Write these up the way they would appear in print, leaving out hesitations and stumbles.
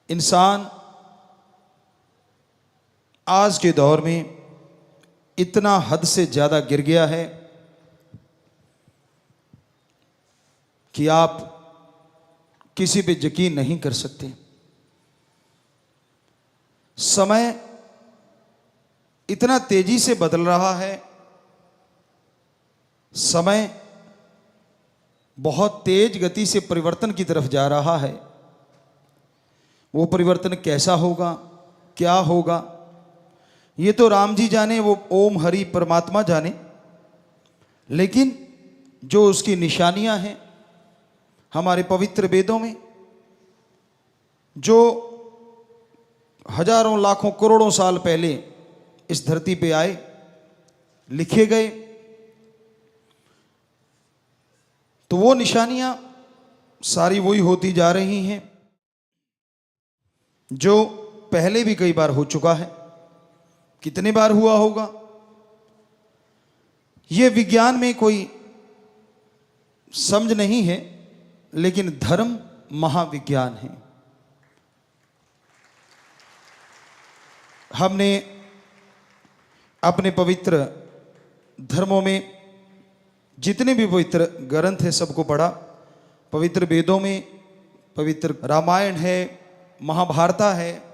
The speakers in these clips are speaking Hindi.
इंसान आज के दौर में इतना हद से ज़्यादा गिर गया है कि आप किसी पे यकीन नहीं कर सकते। समय इतना तेजी से बदल रहा है, समय बहुत तेज गति से परिवर्तन की तरफ जा रहा है। वो परिवर्तन कैसा होगा, क्या होगा, ये तो राम जी जाने, वो ओम हरि परमात्मा जाने। लेकिन जो उसकी निशानियां हैं हमारे पवित्र वेदों में, जो हजारों लाखों करोड़ों साल पहले इस धरती पे आए, लिखे गए, तो वो निशानियां सारी वही होती जा रही हैं जो पहले भी कई बार हो चुका है। कितने बार हुआ होगा, ये विज्ञान में कोई समझ नहीं है, लेकिन धर्म महाविज्ञान है। हमने अपने पवित्र धर्मों में जितने भी पवित्र ग्रंथ हैं सबको पढ़ा। पवित्र वेदों में पवित्र रामायण है, महाभारत है,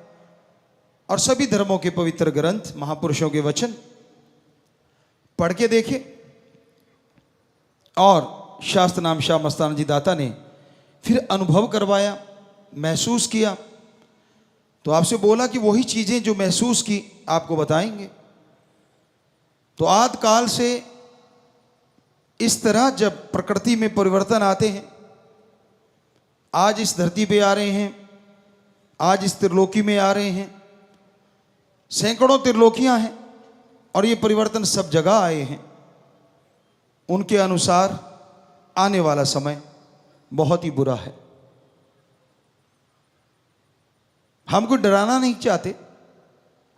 और सभी धर्मों के पवित्र ग्रंथ, महापुरुषों के वचन पढ़ के देखे। और शास्त्र नाम शाह मस्ताना जी दाता ने फिर अनुभव करवाया, महसूस किया। तो आपसे बोला कि वही चीजें जो महसूस की आपको बताएंगे। तो आदि काल से इस तरह जब प्रकृति में परिवर्तन आते हैं, आज इस धरती पे आ रहे हैं, आज इस त्रिलोकी में आ रहे हैं, सैकड़ों त्रिलोकियां हैं, और ये परिवर्तन सब जगह आए हैं। उनके अनुसार आने वाला समय बहुत ही बुरा है। हम कोई डराना नहीं चाहते,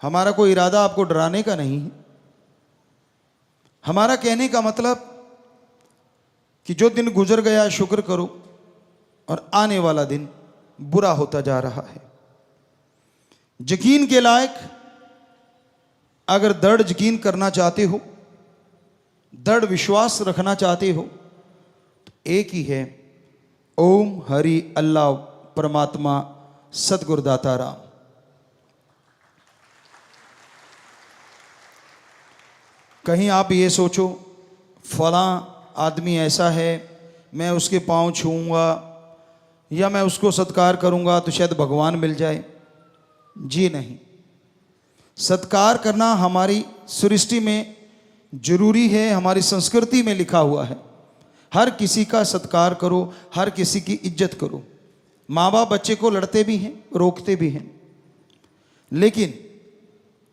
हमारा कोई इरादा आपको डराने का नहीं है। हमारा कहने का मतलब कि जो दिन गुजर गया शुक्र करो, और आने वाला दिन बुरा होता जा रहा है। यकीन के लायक अगर दृढ़ यकीन करना चाहते हो, दृढ़ विश्वास रखना चाहते हो, तो एक ही है, ओम हरि अल्लाह परमात्मा सतगुरु दाता राम। कहीं आप ये सोचो फलां आदमी ऐसा है, मैं उसके पांव छूऊंगा या मैं उसको सत्कार करूंगा तो शायद भगवान मिल जाए। जी नहीं, सत्कार करना हमारी सृष्टि में जरूरी है, हमारी संस्कृति में लिखा हुआ है। हर किसी का सत्कार करो, हर किसी की इज्जत करो। माँ बाप बच्चे को लड़ते भी हैं, रोकते भी हैं, लेकिन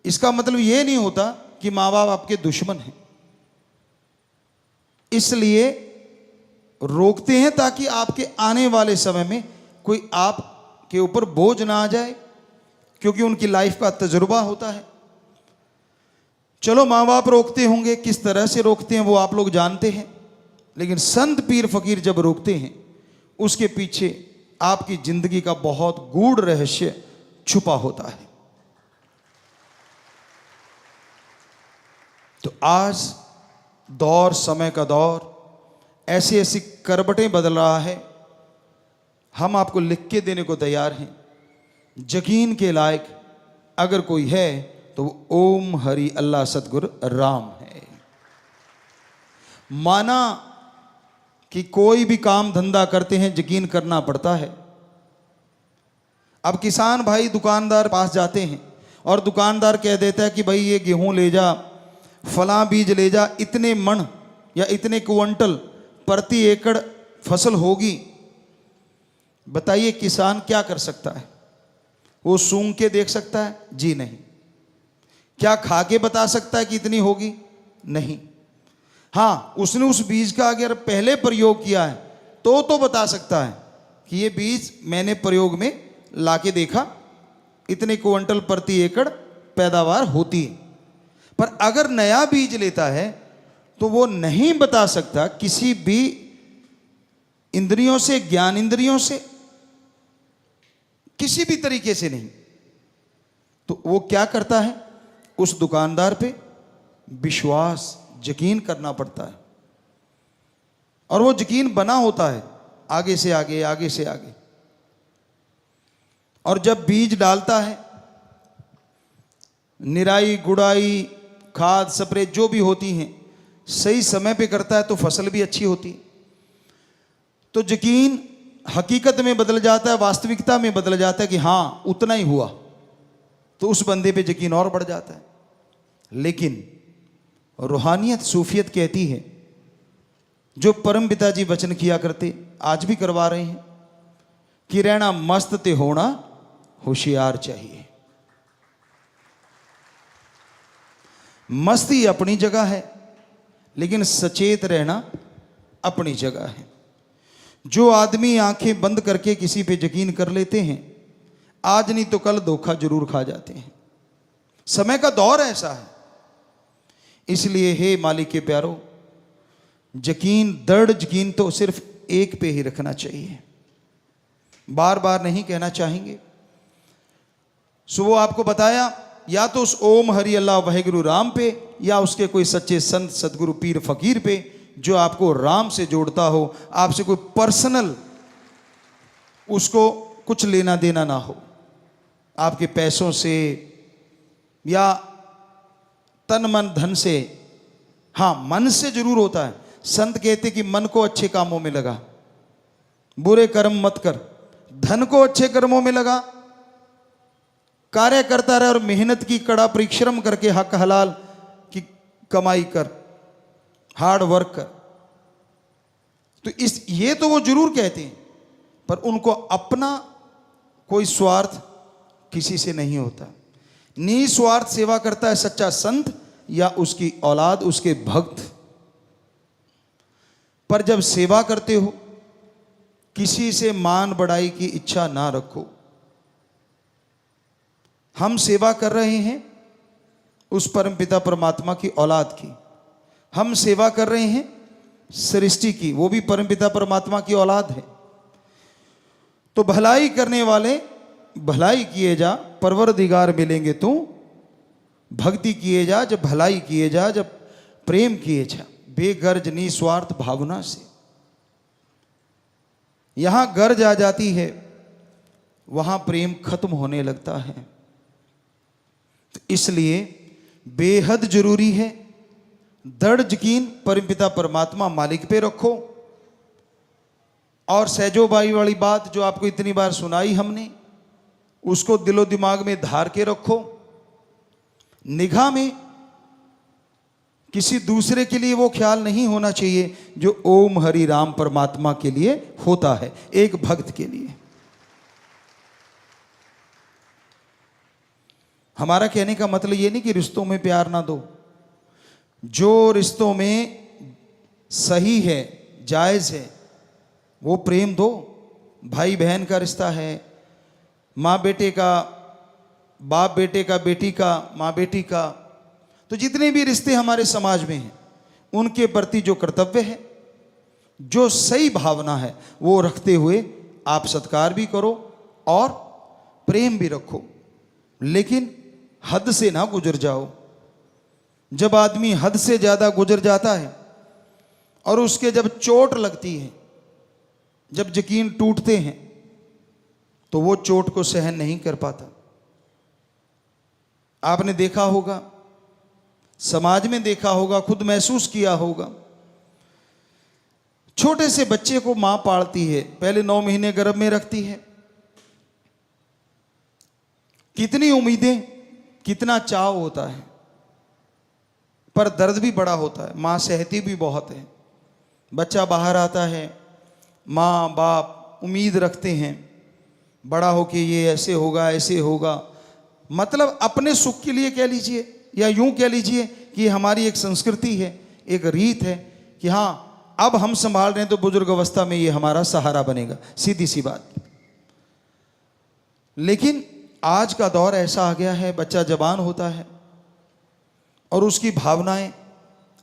इसका मतलब ये नहीं होता कि माँ बाप आपके दुश्मन हैं। इसलिए रोकते हैं ताकि आपके आने वाले समय में कोई आपके ऊपर बोझ ना आ जाए, क्योंकि उनकी लाइफ का तजुर्बा होता है। चलो माँ बाप रोकते होंगे, किस तरह से रोकते हैं वो आप लोग जानते हैं, लेकिन संत पीर फकीर जब रोकते हैं उसके पीछे आपकी जिंदगी का बहुत गूढ़ रहस्य छुपा होता है। तो आज दौर, समय का दौर ऐसी ऐसी करवटें बदल रहा है, हम आपको लिख के देने को तैयार हैं। यकीन के लायक अगर कोई है तो वो ओम हरि अल्लाह सतगुरु राम है। माना कि कोई भी काम धंधा करते हैं यकीन करना पड़ता है। अब किसान भाई दुकानदार पास जाते हैं और दुकानदार कह देता है कि भाई ये गेहूं ले जा, फलां बीज ले जा, इतने मन या इतने क्विंटल प्रति एकड़ फसल होगी। बताइए किसान क्या कर सकता है? वो सूंघ के देख सकता है? जी नहीं। क्या खा के बता सकता है कि इतनी होगी? नहीं। हाँ, उसने उस बीज का अगर पहले प्रयोग किया है तो बता सकता है कि ये बीज मैंने प्रयोग में लाके देखा, इतने क्विंटल प्रति एकड़ पैदावार होती है। पर अगर नया बीज लेता है तो वो नहीं बता सकता किसी भी इंद्रियों से, ज्ञान इंद्रियों से, किसी भी तरीके से नहीं। तो वो क्या करता है? उस दुकानदार पे विश्वास, यकीन करना पड़ता है, और वो यकीन बना होता है आगे से आगे, आगे से आगे। और जब बीज डालता है, निराई गुड़ाई, खाद स्प्रे जो भी होती हैं सही समय पे करता है तो फसल भी अच्छी होती है। तो यकीन हकीकत में बदल जाता है, वास्तविकता में बदल जाता है कि हाँ उतना ही हुआ, तो उस बंदे पे यकीन और बढ़ जाता है। लेकिन रूहानियत, सूफियत कहती है, जो परम पिताजी वचन किया करते, आज भी करवा रहे हैं, कि रहना मस्त ते होना होशियार चाहिए। मस्ती अपनी जगह है, लेकिन सचेत रहना अपनी जगह है। जो आदमी आंखें बंद करके किसी पे यकीन कर लेते हैं, आज नहीं तो कल धोखा जरूर खा जाते हैं। समय का दौर ऐसा है। इसलिए हे मालिक के प्यारो, यकीन, दृढ़ यकीन तो सिर्फ एक पे ही रखना चाहिए, बार बार नहीं कहना चाहेंगे। सो वो आपको बताया, या तो उस ओम हरि अल्लाह वाहेगुरु राम पे, या उसके कोई सच्चे संत सदगुरु पीर फकीर पे जो आपको राम से जोड़ता हो, आपसे कोई पर्सनल उसको कुछ लेना देना ना हो, आपके पैसों से या तन मन धन से। हाँ, मन से जरूर होता है। संत कहते कि मन को अच्छे कामों में लगा, बुरे कर्म मत कर, धन को अच्छे कर्मों में लगा, कार्य करता रहे और मेहनत की, कड़ा परिश्रम करके हक हलाल की कमाई कर, हार्ड वर्क कर। तो ये तो वो जरूर कहते हैं, पर उनको अपना कोई स्वार्थ किसी से नहीं होता। निस्वार्थ सेवा करता है सच्चा संत या उसकी औलाद, उसके भक्त। पर जब सेवा करते हो, किसी से मान बढ़ाई की इच्छा ना रखो। हम सेवा कर रहे हैं उस परमपिता परमात्मा की औलाद की, हम सेवा कर रहे हैं सृष्टि की, वो भी परमपिता परमात्मा की औलाद है। तो भलाई करने वाले भलाई किए जा, परवरदिगार मिलेंगे तू। भक्ति किए जा, जब भलाई किए जा, जब प्रेम किए जा, बेगर्ज निस्वार्थ भावना से। यहां गर्ज आ जाती है, वहां प्रेम खत्म होने लगता है। तो इसलिए बेहद जरूरी है दृढ़ यकीन परमपिता परमात्मा मालिक पे रखो। और सहजोबाई वाली बात जो आपको इतनी बार सुनाई हमने, उसको दिलो दिमाग में धार के रखो। निगाह में किसी दूसरे के लिए वो ख्याल नहीं होना चाहिए जो ओम हरि राम परमात्मा के लिए होता है, एक भक्त के लिए। हमारा कहने का मतलब ये नहीं कि रिश्तों में प्यार ना दो। जो रिश्तों में सही है, जायज है, वो प्रेम दो। भाई बहन का रिश्ता है, माँ बेटे का, बाप बेटे का, बेटी का, माँ बेटी का, तो जितने भी रिश्ते हमारे समाज में हैं, उनके प्रति जो कर्तव्य है, जो सही भावना है, वो रखते हुए आप सत्कार भी करो और प्रेम भी रखो। लेकिन हद से ना गुजर जाओ। जब आदमी हद से ज़्यादा गुजर जाता है और उसके जब चोट लगती है, जब यकीन टूटते हैं, तो वो चोट को सहन नहीं कर पाता। आपने देखा होगा, समाज में देखा होगा, खुद महसूस किया होगा। छोटे से बच्चे को मां पालती है, पहले 9 महीने गर्भ में रखती है, कितनी उम्मीदें, कितना चाव होता है, पर दर्द भी बड़ा होता है। मां सहती भी बहुत है। बच्चा बाहर आता है, माँ बाप उम्मीद रखते हैं बड़ा हो के ये ऐसे होगा, ऐसे होगा, मतलब अपने सुख के लिए कह लीजिए, या यूं कह लीजिए कि हमारी एक संस्कृति है, एक रीत है कि हाँ अब हम संभाल रहे हैं तो बुजुर्ग अवस्था में ये हमारा सहारा बनेगा, सीधी सी बात। लेकिन आज का दौर ऐसा आ गया है, बच्चा जवान होता है और उसकी भावनाएं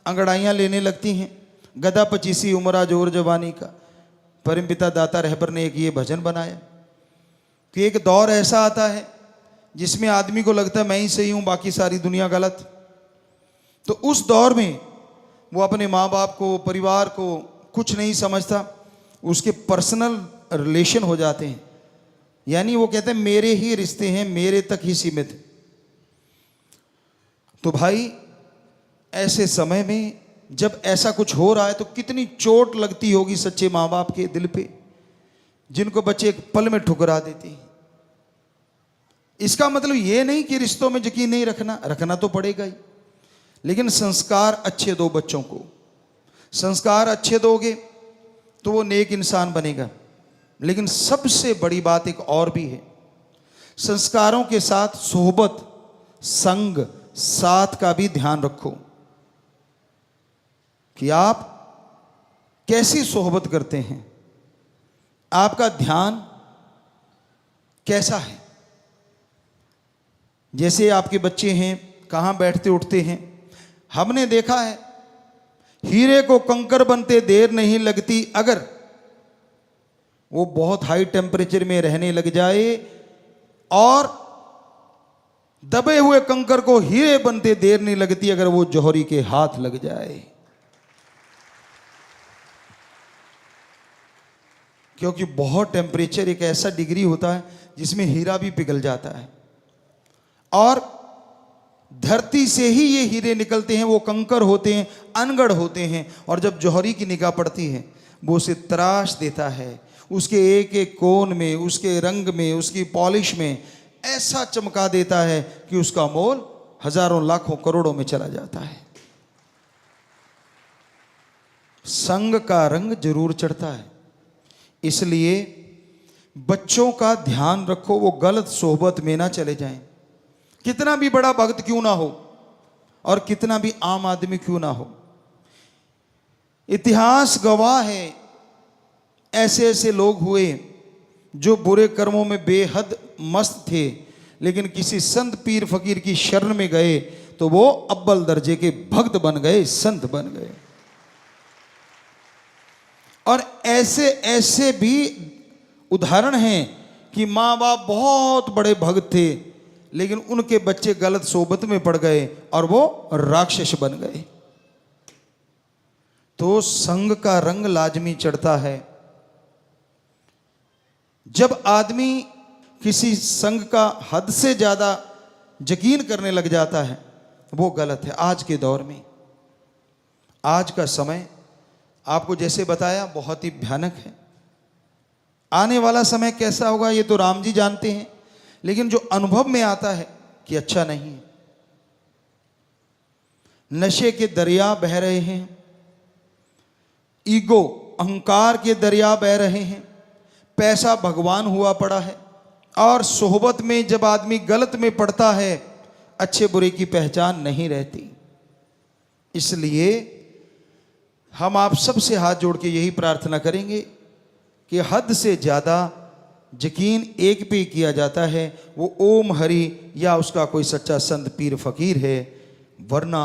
अंगड़ाइयां लेने लगती हैं। गदा पचीसी उमरा जोर जवानी का, परमपिता दाता रहबर ने एक ये भजन बनाया कि एक दौर ऐसा आता है जिसमें आदमी को लगता है मैं ही सही हूं, बाकी सारी दुनिया गलत। तो उस दौर में वो अपने माँ बाप को, परिवार को कुछ नहीं समझता, उसके पर्सनल रिलेशन हो जाते हैं, यानी वो कहते हैं मेरे ही रिश्ते हैं, मेरे तक ही सीमित। तो भाई ऐसे समय में जब ऐसा कुछ हो रहा है तो कितनी चोट लगती होगी सच्चे माँ बाप के दिल पे, जिनको बच्चे एक पल में ठुकरा देते हैं। इसका मतलब ये नहीं कि रिश्तों में यकीन नहीं रखना, रखना तो पड़ेगा ही, लेकिन संस्कार अच्छे दो बच्चों को। संस्कार अच्छे दोगे तो वो नेक इंसान बनेगा। लेकिन सबसे बड़ी बात एक और भी है, संस्कारों के साथ सोहबत, संग, साथ का भी ध्यान रखो कि आप कैसी सोहबत करते हैं, आपका ध्यान कैसा है। जैसे आपके बच्चे हैं, कहाँ बैठते उठते हैं। हमने देखा है हीरे को कंकर बनते देर नहीं लगती, अगर वो बहुत हाई टेम्परेचर में रहने लग जाए, और दबे हुए कंकर को हीरे बनते देर नहीं लगती अगर वो जौहरी के हाथ लग जाए। क्योंकि बहुत टेम्परेचर एक ऐसा डिग्री होता है जिसमें हीरा भी पिघल जाता है, और धरती से ही ये हीरे निकलते हैं, वो कंकर होते हैं, अनगढ़ होते हैं। और जब जौहरी की निगाह पड़ती है वो उसे तराश देता है, उसके एक एक कोन में, उसके रंग में, उसकी पॉलिश में ऐसा चमका देता है कि उसका मोल हजारों लाखों करोड़ों में चला जाता है। संग का रंग जरूर चढ़ता है, इसलिए बच्चों का ध्यान रखो वो गलत सोहबत में ना चले जाएं। कितना भी बड़ा भक्त क्यों ना हो और कितना भी आम आदमी क्यों ना हो, इतिहास गवाह है ऐसे ऐसे लोग हुए जो बुरे कर्मों में बेहद मस्त थे, लेकिन किसी संत पीर फकीर की शरण में गए तो वो अव्वल दर्जे के भक्त बन गए, संत बन गए। और ऐसे ऐसे भी उदाहरण हैं कि माँ बाप बहुत बड़े भक्त थे, लेकिन उनके बच्चे गलत सोबत में पड़ गए और वो राक्षस बन गए। तो संग का रंग लाजमी चढ़ता है। जब आदमी किसी संग का हद से ज्यादा यकीन करने लग जाता है वो गलत है। आज के दौर में, आज का समय आपको जैसे बताया बहुत ही भयानक है। आने वाला समय कैसा होगा ये तो राम जी जानते हैं, लेकिन जो अनुभव में आता है कि अच्छा नहीं है। नशे के दरिया बह रहे हैं, ईगो अहंकार के दरिया बह रहे हैं, पैसा भगवान हुआ पड़ा है, और सोहबत में जब आदमी गलत में पड़ता है अच्छे बुरे की पहचान नहीं रहती। इसलिए हम आप सबसे हाथ जोड़ के यही प्रार्थना करेंगे कि हद से ज़्यादा यकीन एक पे किया जाता है, वो ओम हरि या उसका कोई सच्चा संत पीर फकीर है, वरना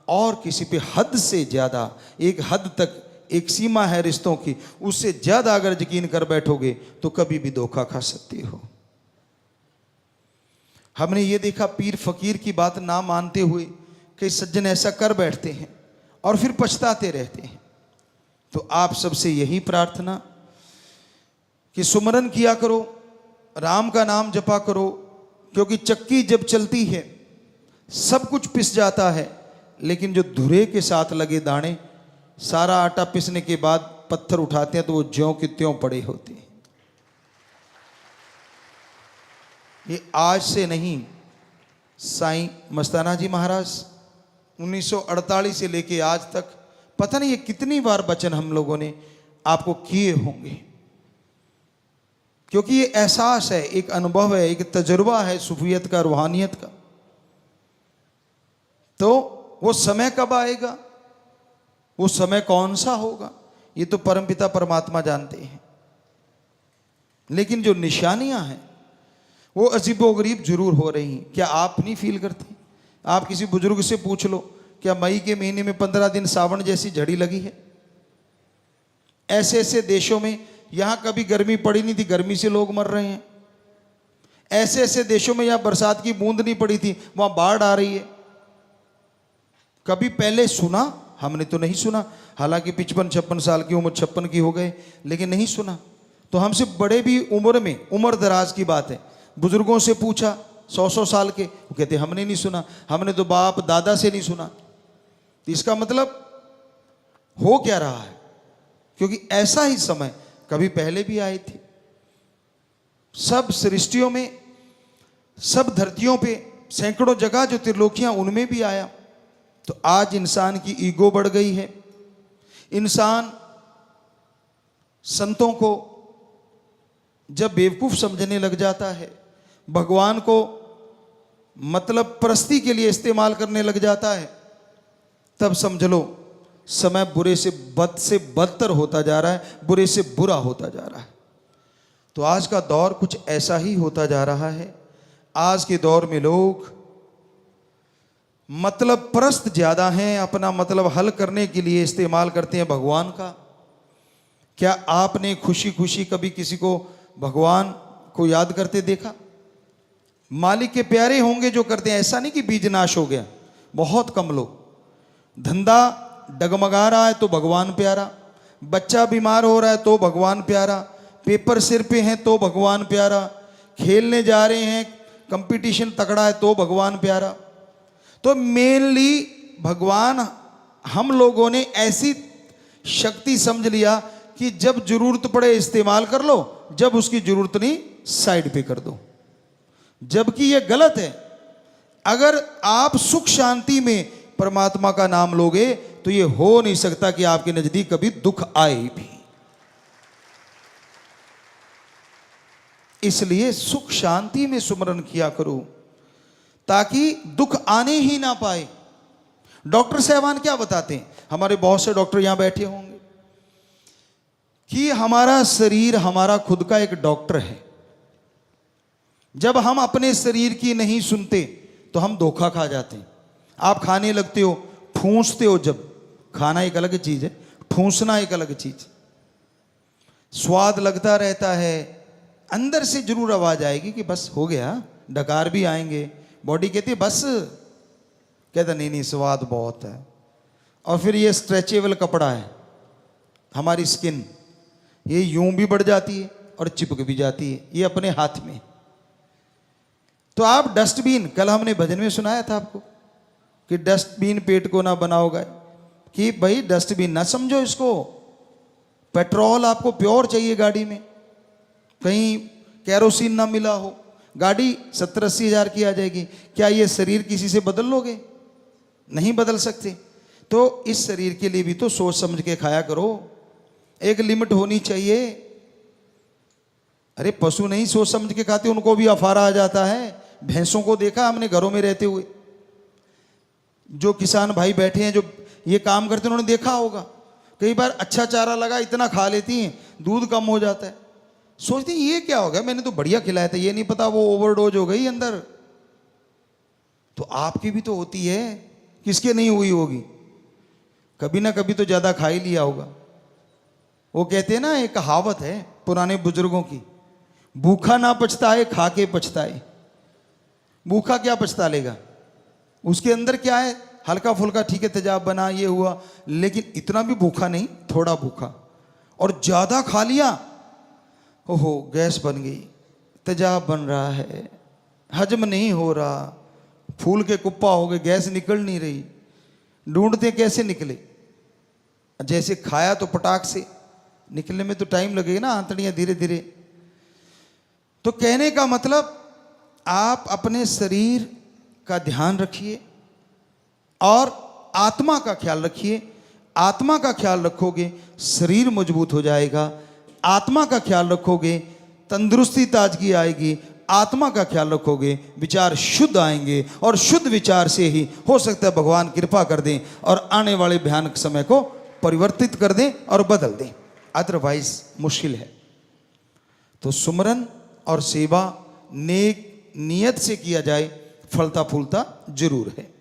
और किसी पे हद से ज़्यादा, एक हद तक एक सीमा है रिश्तों की, उससे ज़्यादा अगर यकीन कर बैठोगे तो कभी भी धोखा खा सकते हो। हमने ये देखा पीर फकीर की बात ना मानते हुए कई सज्जन ऐसा कर बैठते हैं और फिर पछताते रहते हैं। तो आप सबसे यही प्रार्थना कि सुमरन किया करो, राम का नाम जपा करो, क्योंकि चक्की जब चलती है सब कुछ पिस जाता है, लेकिन जो धुरे के साथ लगे दाने, सारा आटा पिसने के बाद पत्थर उठाते हैं तो वो ज्यों के त्यों पड़े होते हैं। ये आज से नहीं, साईं मस्ताना जी महाराज 1948 से लेके आज तक पता नहीं ये कितनी बार वचन हम लोगों ने आपको किए होंगे, क्योंकि ये एहसास है, एक अनुभव है, एक तजुर्बा है सूफियत का, रूहानियत का। तो वो समय कब आएगा, वो समय कौन सा होगा, ये तो परमपिता परमात्मा जानते हैं। लेकिन जो निशानियां हैं वो अजीबोगरीब जरूर हो रही हैं। क्या आप नहीं फील करते? आप किसी बुजुर्ग से पूछ लो, क्या मई के महीने में 15 दिन सावन जैसी झड़ी लगी है? ऐसे ऐसे देशों में, यहां कभी गर्मी पड़ी नहीं थी, गर्मी से लोग मर रहे हैं। ऐसे ऐसे देशों में यहां बरसात की बूंद नहीं पड़ी थी, वहां बाढ़ आ रही है। कभी पहले सुना? हमने तो नहीं सुना। हालांकि 55-56 साल की उम्र, 56 की हो गए, लेकिन नहीं सुना। तो हमसे बड़े भी उम्र में, उम्र दराज की बात है, बुजुर्गों से पूछा 100-100 साल के, वो कहते हमने नहीं सुना, हमने तो बाप दादा से नहीं सुना। तो इसका मतलब हो क्या रहा है? क्योंकि ऐसा ही समय कभी पहले भी आए थे। सब सृष्टियों में, सब धरतियों पे, सैकड़ों जगह जो त्रिलोकियां, उनमें भी आया। तो आज इंसान की ईगो बढ़ गई है। इंसान संतों को जब बेवकूफ समझने लग जाता है, भगवान को मतलब परस्ती के लिए इस्तेमाल करने लग जाता है, तब समझ लो समय बुरे से बदतर होता जा रहा है, बुरे से बुरा होता जा रहा है। तो आज का दौर कुछ ऐसा ही होता जा रहा है। आज के दौर में लोग मतलब परस्त ज्यादा हैं, अपना मतलब हल करने के लिए इस्तेमाल करते हैं भगवान का। क्या आपने खुशी खुशी कभी किसी को भगवान को याद करते देखा? मालिक के प्यारे होंगे जो करते हैं, ऐसा नहीं कि बीज नाश हो गया। बहुत कम लोग। धंधा डगमगा रहा है तो भगवान प्यारा, बच्चा बीमार हो रहा है तो भगवान प्यारा, पेपर सिर पे हैं तो भगवान प्यारा, खेलने जा रहे हैं, कंपटीशन तगड़ा है तो भगवान प्यारा। तो मेनली भगवान हम लोगों ने ऐसी शक्ति समझ लिया कि जब जरूरत पड़े इस्तेमाल कर लो, जब उसकी जरूरत नहीं साइड पे कर दो। जबकि यह गलत है। अगर आप सुख शांति में परमात्मा का नाम लोगे तो यह हो नहीं सकता कि आपके नजदीक कभी दुख आए भी। इसलिए सुख शांति में सुमरन किया करो ताकि दुख आने ही ना पाए। डॉक्टर साहबान क्या बताते हैं, हमारे बहुत से डॉक्टर यहां बैठे होंगे, कि हमारा शरीर हमारा खुद का एक डॉक्टर है। जब हम अपने शरीर की नहीं सुनते तो हम धोखा खा जाते हैं। आप खाने लगते हो, ठूंसते हो, जब खाना एक अलग चीज है, ठूंसना एक अलग चीज। स्वाद लगता रहता है, अंदर से जरूर आवाज आएगी कि बस हो गया, डकार भी आएंगे, बॉडी कहती है बस, कहता नहीं नहीं स्वाद बहुत है। और फिर ये स्ट्रेचेबल कपड़ा है, हमारी स्किन, ये यूं भी बढ़ जाती है और चिपक भी जाती है, ये अपने हाथ में। तो आप डस्टबिन, कल हमने भजन में सुनाया था आपको कि डस्टबिन पेट को ना बनाओगा, कि भाई डस्टबिन ना समझो इसको। पेट्रोल आपको प्योर चाहिए गाड़ी में, कहीं कैरोसिन ना मिला हो, गाड़ी 70-80 हज़ार की आ जाएगी। क्या ये शरीर किसी से बदल लोगे? नहीं बदल सकते। तो इस शरीर के लिए भी तो सोच समझ के खाया करो, एक लिमिट होनी चाहिए। अरे पशु नहीं सोच समझ के खाते, उनको भी अफारा आ जाता है। भैंसों को देखा हमने घरों में रहते हुए, जो किसान भाई बैठे हैं जो ये काम करते हैं, उन्होंने देखा होगा कई बार अच्छा चारा लगा, इतना खा लेती हैं, दूध कम हो जाता है। सोचती हैं ये क्या हो गया, मैंने तो बढ़िया खिलाया था, ये नहीं पता वो ओवरडोज हो गई अंदर। तो आपकी भी तो होती है, किसके नहीं हुई होगी? कभी ना कभी तो ज्यादा खा ही लिया होगा। वो कहते हैं ना, एक कहावत है पुराने बुजुर्गों की, भूखा ना पछताए खा के पछताए। भूखा क्या पछता लेगा, उसके अंदर क्या है, हल्का फुल्का ठीक है तेजाब बना, ये हुआ, लेकिन इतना भी भूखा नहीं, थोड़ा भूखा। और ज्यादा खा लिया, ओहो गैस बन गई, तेजाब बन रहा है, हजम नहीं हो रहा, फूल के कुप्पा हो गए, गैस निकल नहीं रही। ढूंढते कैसे निकले, जैसे खाया तो पटाख से, निकलने में तो टाइम लगेगा ना, आंतड़ियां धीरे धीरे। तो कहने का मतलब, आप अपने शरीर का ध्यान रखिए और आत्मा का ख्याल रखिए। आत्मा का ख्याल रखोगे शरीर मजबूत हो जाएगा, आत्मा का ख्याल रखोगे तंदुरुस्ती ताजगी आएगी, आत्मा का ख्याल रखोगे, विचार शुद्ध आएंगे और शुद्ध विचार से ही हो सकता है भगवान कृपा कर दें और आने वाले भयानक समय को परिवर्तित कर दें और बदल दें, अदरवाइज मुश्किल है। तो सुमरन और सेवा नेक नियत से किया जाए, फलता फूलता जरूर है।